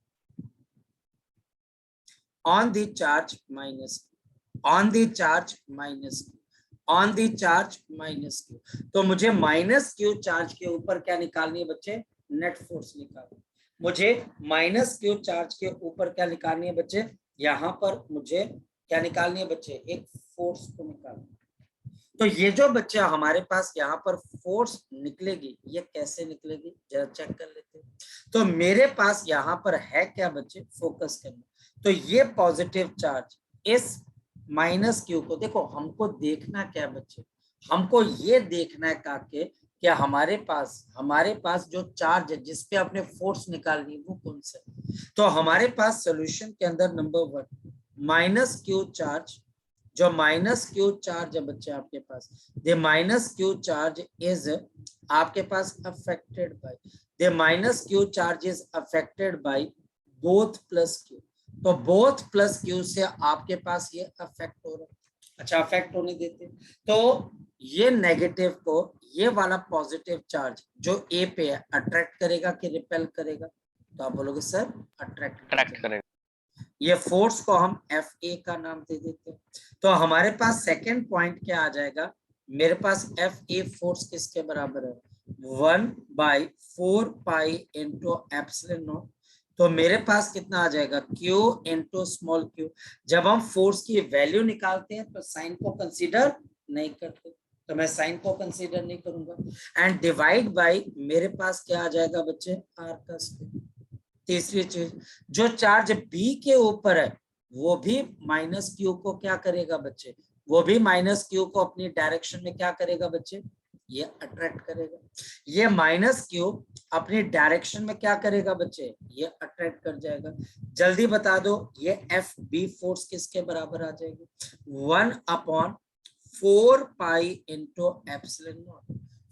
on the charge minus, on the charge minus, on the charge minus Q। तो मुझे माइनस Q चार्ज के ऊपर क्या निकालनी है बच्चे? नेट फोर्स निकालनी। मुझे माइनस Q चार्ज के ऊपर क्या निकालनी है बच्चे? यहाँ पर मुझे क्या निकालनी है बच्चे? एक फोर्स को निकालनी। तो ये जो बच्चा हमारे पास यहाँ पर फोर्स निकलेगी, ये कैसे निकलेगी जरा चेक कर लेते हैं। तो मेरे पास यहाँ पर है क्या बच्चे? फोकस करना। तो ये पॉजिटिव चार्ज इस माइनस Q को, देखो हमको देखना क्या है बच्चे? हमको ये देखना है काके कि हमारे पास जो चार्ज है जिसपे आपने फोर्स निकालनी है वो कौन सा है। तो हमारे पास सोल्यूशन के अंदर नंबर 1 माइनस Q चार्ज, जो माइनस Q चार्ज है बच्चे आपके पास, the minus Q charge is आपके पास affected by, the minus Q charge is affected by both plus Q। तो बोथ प्लस Q से आपके पास ये अफेक्ट हो रहा है। अच्छा अफेक्ट होने देते, तो ये नेगेटिव को ये वाला पॉजिटिव चार्ज जो A पे है अट्रैक्ट करेगा कि रिपेल करेगा? तो आप बोलोगे सर अट्रैक्ट करेगा। ये फोर्स को हम FA का नाम दे देते हैं। तो हमारे पास सेकेंड पॉइंट क्या आ जाएगा? मेरे पास FA फोर्स किसके बराबर है? 1/4 पाई इंटू एप्सिलॉन नॉट। तो मेरे पास कितना आ जाएगा? Q into small q। जब हम फोर्स की वैल्यू निकालते हैं तो साइन को कंसीडर नहीं करते, तो मैं साइन को कंसीडर नहीं करूंगा। एंड डिवाइड बाय मेरे पास क्या आ जाएगा बच्चे, आर का स्क्वायर। तीसरी चीज, जो चार्ज बी के ऊपर है वो भी माइनस क्यू को क्या करेगा बच्चे, वो भी माइनस क्यू को अपनी डायरेक्शन में क्या करेगा बच्चे, ये अट्रैक्ट करेगा। ये माइनस क्यू अपनी डायरेक्शन में क्या करेगा बच्चे, ये अट्रैक्ट कर जाएगा। जल्दी बता दो ये एफ बी फोर्स किसके बराबर आ जाएगी, 1/4 pi into epsilon not.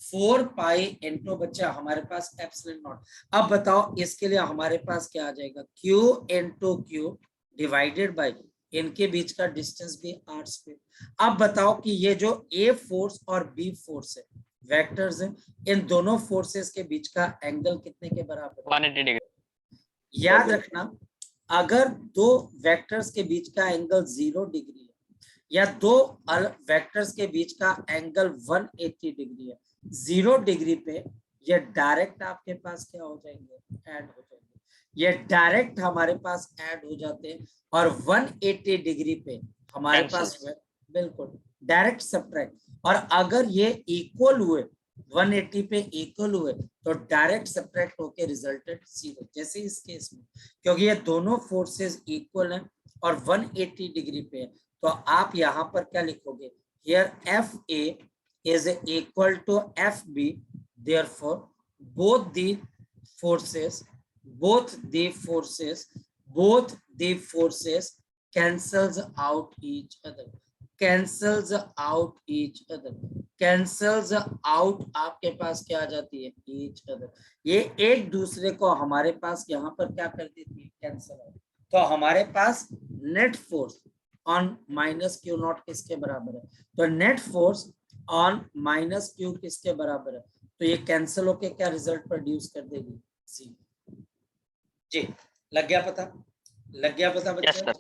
4 pi into बच्चा हमारे पास एप्सिलॉन नॉट। अब बताओ इसके लिए हमारे पास क्या आ जाएगा, Q into Q divided by इनके बीच का डिस्टेंस भी आर स्क्वायर। अब बताओ कि ये जो ए फोर्स और बी फोर्स है, वेक्टर्स हैं, इन दोनों फोर्सेस के बीच का एंगल कितने के बराबर है, 180 डिग्री। याद रखना अगर दो वेक्टर्स के बीच का एंगल 0 डिग्री है या दो वेक्टर्स के बीच का एंगल 180 डिग्री है, 0 डिग्री पे ये डायरेक्ट आपके पास क्या हो जाएंगे, ऐड हो जाएंगे। ये डायरेक्ट हमारे पास ऐड हो जाते हैं और 180 डिग्री पे हमारे पास बिल्कुल डायरेक्ट सब्ट्रैक्ट। और अगर ये इक्वल हुए 180 पे इक्वल हुए तो डायरेक्ट सब्ट्रैक्ट होके रिजल्टेड 0, जैसे इस केस में, क्योंकि ये दोनों फोर्सेस इक्वल हैं और 180 डिग्री पे है। तो आप यहाँ पर क्या लिखोगे, here f a is equal to f b, therefore both the forces cancels out each other, cancels out आपके पास क्या आ जाती है, each other। ये एक दूसरे को हमारे पास यहाँ पर क्या कर देती है, कैंसल आउट। तो हमारे पास net force on minus Q naught किसके बराबर है, तो net force on minus Q किसके बराबर है, तो ये कैंसिल होके क्या रिजल्ट प्रोड्यूस कर देगी, सी। जी लग गया पता, लग गया पता बच्चे? yes,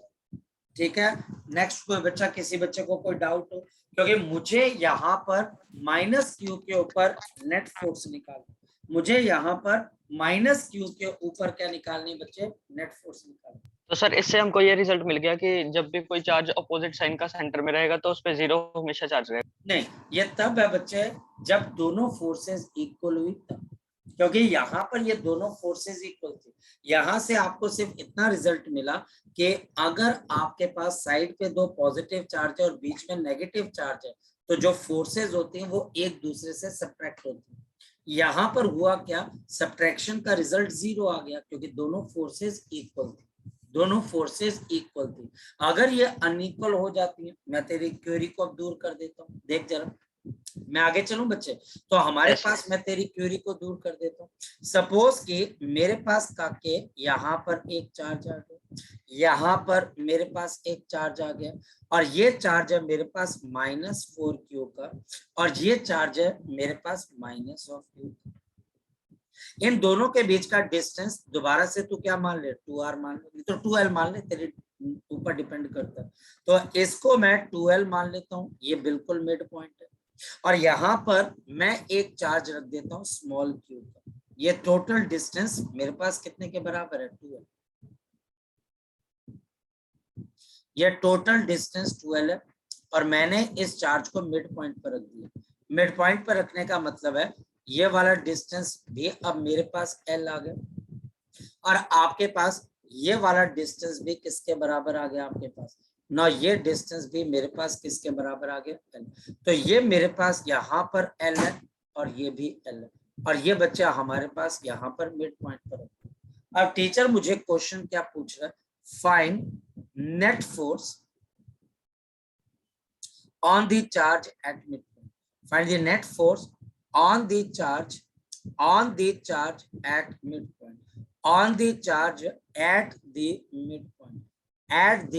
ठीक है। नेक्स्ट कोई बच्चा, किसी बच्चे को कोई डाउट हो, क्योंकि मुझे यहाँ पर माइनस क्यू के ऊपर नेट फोर्स निकालना, मुझे यहाँ पर माइनस क्यू के ऊपर क्या निकालनी बच्चे, नेट फोर्स निकालनी। तो सर इससे हमको ये रिजल्ट मिल गया कि जब भी कोई चार्ज अपोजिट साइन का सेंटर में रहेगा तो उस पे 0 हमेशा चार्ज रहेगा। नहीं, ये तब है बच्चे जब दोनों फोर्सेस इक्वल हुई तब, क्योंकि यहाँ पर ये दोनों फोर्सेस इक्वल थे। यहाँ से आपको सिर्फ इतना रिजल्ट मिला कि अगर आपके पास साइड पे दो पॉजिटिव चार्ज है और बीच में नेगेटिव चार्ज है तो जो फोर्सेस होती हैं वो एक दूसरे से सब्ट्रैक्ट होती हैं। यहाँ पर हुआ क्या, सब्ट्रैक्शन का रिजल्ट 0 आ गया क्योंकि दोनों फोर्सेस इक्वल थी, दोनों फोर्सेस इक्वल थी। अगर ये अनइक्वल हो जाती है, मैं तेरी क्वेरी को अब दूर कर देता हूँ, देख जरा मैं आगे चलूं बच्चे, तो हमारे पास मैं तेरी क्वेरी को दूर कर देता हूँ। सपोज कि मेरे पास काके यहाँ पर एक चार्ज आ गया, यहाँ पर मेरे पास एक चार्ज आ गया और ये चार्ज है मेरे पास -4q का और ये चार्ज है मेरे पास -q। इन दोनों के बीच का डिस्टेंस दोबारा से तू क्या मान ले, 2r मान ले, तो 2l मान ले, तेरे ऊपर डिपेंड करता है। तो इसको मैं 2l मान लेता हूँ, ये बिल्कुल मिड पॉइंट है। और यहाँ पर मैं एक चार्ज रख देता हूँ स्मॉल q का। ये टोटल डिस्टेंस मेरे पास कितने के बराबर है, 2l। ये टोटल डिस्टेंस 2l है और मैंने इस चार्ज को मिड पॉइंट पर रख दिया। मिड पॉइंट पर रखने का मतलब है ये वाला डिस्टेंस भी अब मेरे पास l आ गया और आपके पास ये वाला डिस्टेंस भी किसके बराबर आ गया, आपके पास ना, ये डिस्टेंस भी मेरे पास किसके बराबर आ गया, l। तो ये मेरे पास यहाँ पर l है और ये भी l है और ये बच्चा हमारे पास यहाँ पर मिड पॉइंट पर है। अब टीचर मुझे क्वेश्चन क्या पूछ रहा है, find net force on the charge at mid point, find the net force on the charge at midpoint, on the charge at the midpoint, find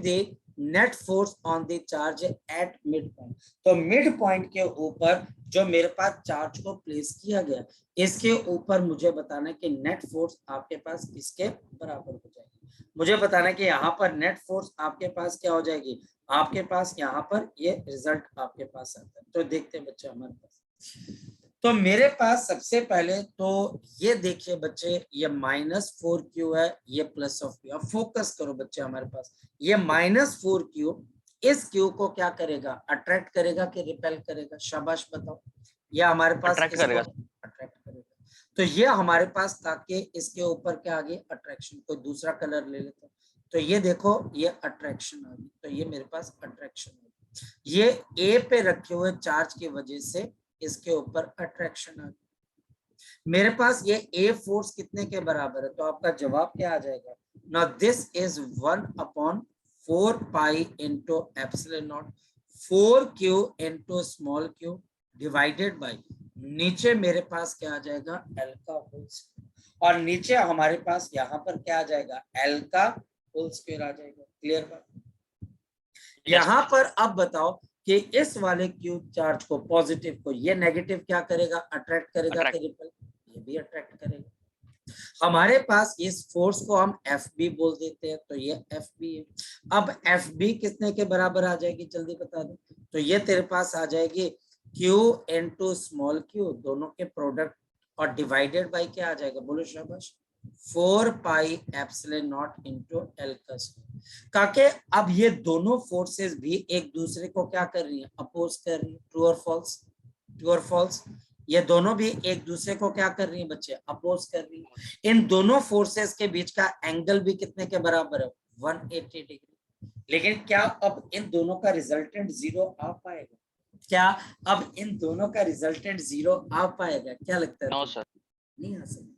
the net force on the charge at midpoint। तो mid point के ऊपर जो मेरे पास charge को place किया गया इसके ऊपर मुझे बताना है कि नेट फोर्स आपके पास किसके बराबर हो जाएगी। मुझे बताना है कि यहाँ पर नेट फोर्स आपके पास क्या हो जाएगी, आपके पास यहाँ पर ये रिजल्ट आपके पास आता है। तो देखते हैं बच्चे हमारे पास, तो मेरे पास सबसे पहले तो ये देखिए बच्चे, ये -4q है, ये +q। अब फोकस करो बच्चे, हमारे पास ये -4q इस क्यू को क्या करेगा, अट्रैक्ट करेगा कि रिपेल करेगा? शाबाश बताओ। या हमारे पास Attract इसको करेगा। अट्रैक्ट करेगा। तो ये हमारे पास ताकि इसके ऊपर क्या आ गई, अट्रैक्शन। कोई दूसरा कलर ले लेते हैं, तो ये देखो ये अट्रैक्शन आ गई, तो ये मेरे पास अट्रैक्शन आ गई। ये ए पे रखे हुए चार्ज की वजह से इसके ऊपर अट्रैक्शन आ गई। मेरे पास ये ए फोर्स कितने के बराबर है, तो आपका जवाब क्या आ जाएगा? Now this is 1/4 pi into epsilon not 4q into small q divided by, नीचे मेरे पास क्या आ जाएगा, एल का होल स्क्वायर, और नीचे हमारे पास यहाँ पर क्या आ जाएगा, एल का होल स्क्वायर आ जाएगा। क्लियर बात? यहाँ पर अब बताओ कि इस वाले क्यू चार्ज को, पॉजिटिव को, ये नेगेटिव क्या करेगा, अट्रैक्ट करेगा कि रिपेल? ये भी अट्रैक्ट करेगा। हमारे पास इस फोर्स को हम एफ बी बोल देते हैं, तो ये एफ बी है। अब एफ बी कितने के बराबर आ जाएगी, जल्दी बता दो। तो ये तेरे पास आ जाएगी क्यू इनटू स्मॉल क्यू, दोनों के प्रोडक्ट, और डिवाइडेड बाय क्या आ जाएगा, बोलो शाबाश, 4 pi epsilon not into L का स्क्वायर। काके अब ये दोनों फोर्सेस भी एक दूसरे को क्या कर रही हैं, अपोज कर रही है। ट्रू और फॉल्स? ट्रू और फॉल्स? ये दोनों भी एक दूसरे को क्या कर रही हैं बच्चे, अपोज कर रही हैं। इन दोनों फोर्सेस के बीच का एंगल भी कितने के बराबर है, 180 डिग्री। लेकिन क्या अब इन दोनों का रिजल्टेंट जीरो आ पाएगा? क्या अब इन दोनों का रिजल्टेंट जीरो आ पाएगा? क्या लगता है? नो सर, नहीं आ सकता।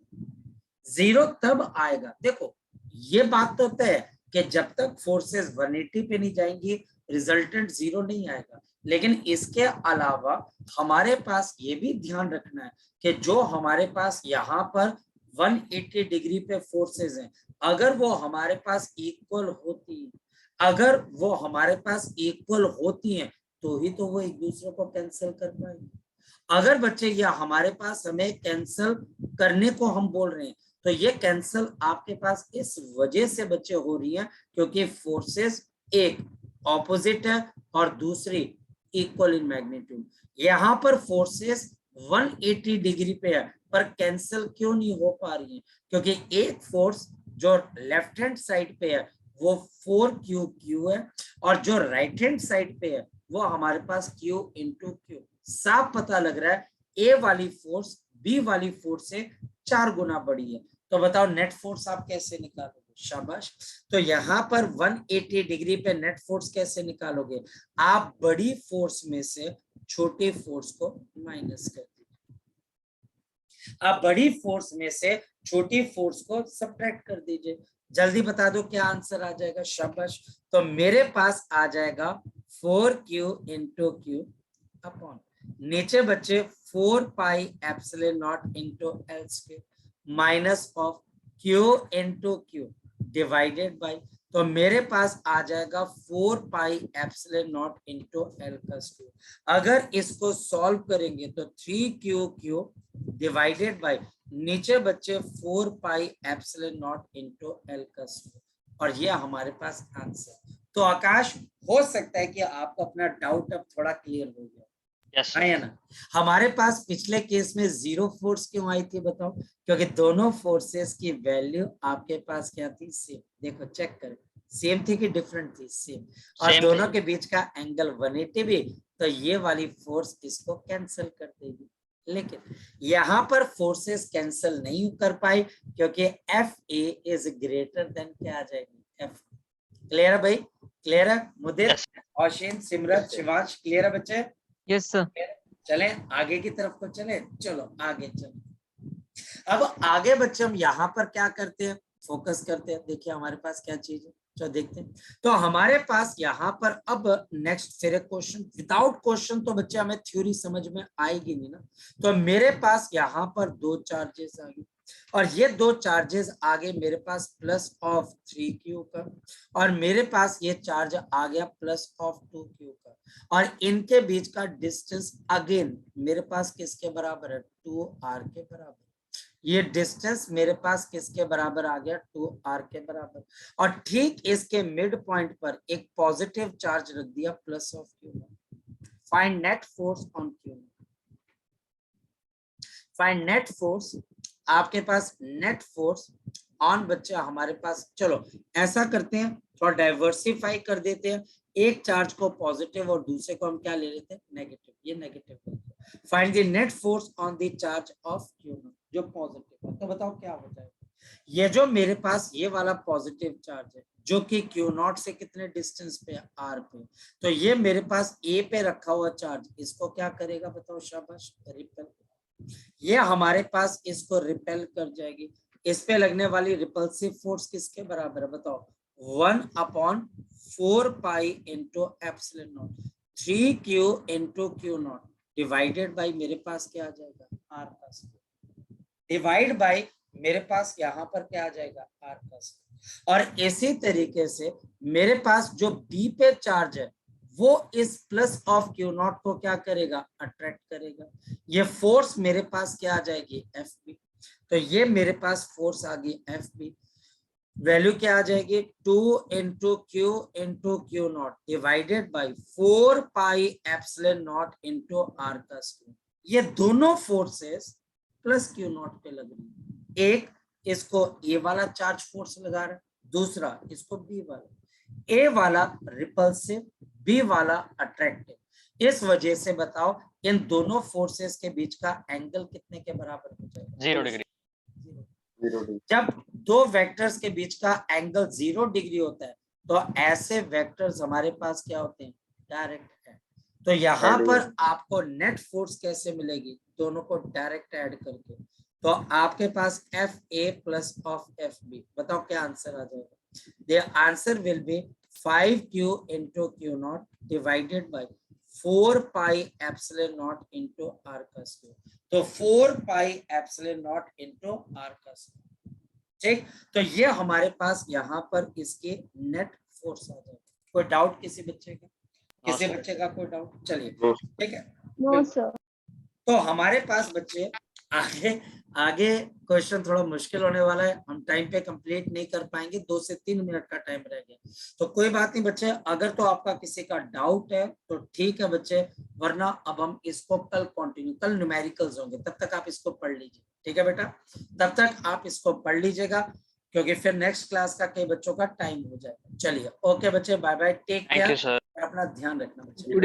जीरो तब आएगा, देखो ये बात तो तय है कि जब तक फोर्सेस 180 पे नहीं जाएंगी रिजल्टेंट जीरो नहीं आएगा। लेकिन इसके अलावा हमारे पास ये भी ध्यान रखना है कि जो हमारे पास यहाँ पर 180 डिग्री पे फोर्सेस हैं, अगर वो हमारे पास इक्वल होती है, अगर वो हमारे पास इक्वल होती हैं, तो ही तो वो एक दूसरे को कैंसिल कर पाएंगे। अगर बच्चे ये हमारे पास हमें कैंसिल करने को हम बोल रहे हैं, तो ये कैंसिल आपके पास इस वजह से बच्चे हो रही है क्योंकि फोर्सेस एक ऑपोजिट है और दूसरी इक्वल इन मैग्नीट्यूड। यहाँ पर फोर्सेस 180 डिग्री पे है, पर कैंसिल क्यों नहीं हो पा रही है? क्योंकि एक फोर्स जो लेफ्ट हैंड साइड पे है वो 4q है, और जो राइट हैंड साइड पे है वो हमारे पास q इंटू क्यू। साफ पता लग रहा है ए वाली फोर्स बी वाली फोर्स से 4 गुना बड़ी है। तो बताओ नेट फोर्स आप कैसे निकालोगे? शाबाश। तो यहाँ पर 180 डिग्री पे नेट फोर्स कैसे निकालोगे? आप बड़ी फोर्स में से छोटी फोर्स को माइनस कर दीजिए, आप बड़ी फोर्स में से छोटी फोर्स को सब्ट्रैक्ट कर दीजिए। जल्दी बता दो क्या आंसर आ जाएगा? शाबाश। तो मेरे पास आ जाएगा 4q इंटू क्यू अपॉन, नीचे बच्चे 4 pi epsilon not into L square minus of q into Q divided by, तो मेरे पास आ जाएगा 4 pi epsilon not into L का स्क्वायर। अगर इसको सॉल्व करेंगे तो 3q डिवाइडेड बाय, नीचे बच्चे 4 pi epsilon not into L का स्क्वायर, और ये हमारे पास आंसर। तो आकाश, हो सकता है कि आपको अपना डाउट अब थोड़ा क्लियर हो गया है ना? हमारे पास पिछले केस में जीरो फोर्स क्यों आई थी बताओ? क्योंकि दोनों फोर्सेस की वैल्यू आपके पास क्या थी, सेम। देखो चेक करें, सेम थी कि डिफरेंट थी? सेम। और दोनों के बीच का एंगल 180 भी, तो ये वाली फोर्स इसको कैंसिल कर देगी। लेकिन यहाँ पर फोर्सेस कैंसिल नहीं कर पाई क्योंकि F a is greater than क्या आ जाएगी, एफ। क्लियर है भाई? क्लियर है? मुदिर, औशीन, सिमरत, शिवांश, क्लियर है बच्चे? Yes sir. चलें आगे की तरफ को चलें, चलो आगे चलो। अब आगे बच्चे हम यहाँ पर क्या करते हैं, फोकस करते हैं। देखिए हमारे पास क्या चीज है, चलो देखते हैं। तो हमारे पास यहाँ पर अब नेक्स्ट फिर एक क्वेश्चन, विदाउट क्वेश्चन तो बच्चे हमें थ्योरी समझ में आएगी नहीं ना। तो मेरे पास यहाँ पर दो चार्जेस आ गए, और ये दो चार्जेस आगे मेरे पास प्लस ऑफ 3q का, और मेरे पास ये चार्ज आ गया प्लस ऑफ 2q का, और इनके बीच का डिस्टेंस अगेन मेरे पास किसके बराबर है, 2r के बराबर। ये डिस्टेंस मेरे पास किसके बराबर आ गया, 2r के बराबर। और ठीक इसके मिड पॉइंट पर एक पॉजिटिव चार्ज रख दिया plus of q। Find net force on q। Find net force, आपके पास नेट फोर्स ऑन बच्चा हमारे पास, चलो ऐसा करते हैं थोड़ा डाइवर्सिफाई कर देते हैं। एक चार्ज को पॉजिटिव और दूसरे को हम क्या ले लेते हैं, नेगेटिव, ये negative. Find the net force on the charge of Q0 जो पॉजिटिव है। तो बताओ क्या हो जाएगा, ये जो मेरे पास ये वाला पॉजिटिव चार्ज है जो कि Q0 से कितने डिस्टेंस पे, R पे, तो ये मेरे पास A पे रखा हुआ चार्ज इसको क्या करेगा बताओ, शाबाश, रिपेल। ये हमारे पास इसको रिपेल कर जाएगी। इस पे लगने वाली रिपल्सिव फोर्स किसके बराबर है बताओ, 1/4 pi into epsilon not 3Q into Q0 divided by मेरे पास क्या आ जाएगा, R का स्क्वायर, डिवाइड बाई मेरे पास यहाँ पर क्या आ जाएगा, R का स्क्वायर। और इसी तरीके से मेरे पास जो B पे चार्ज है वो इस प्लस ऑफ Q0 को क्या करेगा, अट्रैक्ट करेगा। ये फोर्स मेरे पास क्या आ जाएगी, FB। तो ये मेरे पास फोर्स आ गई FB, वैल्यू क्या आ जाएगी, 2 into Q into Q0 divided by 4 pi epsilon not into R का स्क्वायर। ये दोनों फोर्सेस प्लस Q0 पे लग रही है। एक इसको A वाला चार्ज फोर्स लगा रहा है, दूसरा इसको B वाला। A वाला रिपल्सिव, B वाला अट्रैक्टिव। इस वजह से बताओ इन दोनों फोर्सेस के बीच का एंगल कितने के बराबर हो जाएगा, 0 डिग्री। जब दो वेक्टर्स के बीच का एंगल 0 डिग्री होता है तो ऐसे वेक्टर्स हमारे पास क्या होते हैं, डायरेक्ट है। तो यहाँ पर आपको नेट फोर्स कैसे मिलेगी, दोनों को डायरेक्ट ऐड करके, तो आपके पास FA प्लस ऑफ FB, बताओ क्या आंसर आ जाएगा। The answer will be 5Q into Q0 divided by 4 pi epsilon not into R का स्क्वायर। तो 4 pi epsilon not into R का स्क्वायर, ठीक। तो ये हमारे पास यहाँ पर इसके नेट फोर्स आ जाएगा। कोई डाउट किसी बच्चे का, किसी बच्चे का कोई डाउट, चलिए ठीक है। No sir. तो हमारे पास बच्चे आगे आगे क्वेश्चन थोड़ा मुश्किल होने वाला है, हम टाइम पे कंप्लीट नहीं कर पाएंगे, 2 से 3 मिनट का टाइम रह गया। तो कोई बात नहीं बच्चे, अगर तो आपका किसी का डाउट है तो ठीक है बच्चे, वरना अब हम इसको कल कंटिन्यू, कल न्यूमेरिकल्स होंगे, तब तक आप इसको पढ़ लीजिए, ठीक है बेटा, तब तक आप इसको पढ़ लीजिएगा, क्योंकि फिर नेक्स्ट क्लास का कई बच्चों का टाइम हो जाएगा। चलिए ओके बच्चे, बाय बाय, टेक केयर, अपना ध्यान रखना बच्चे।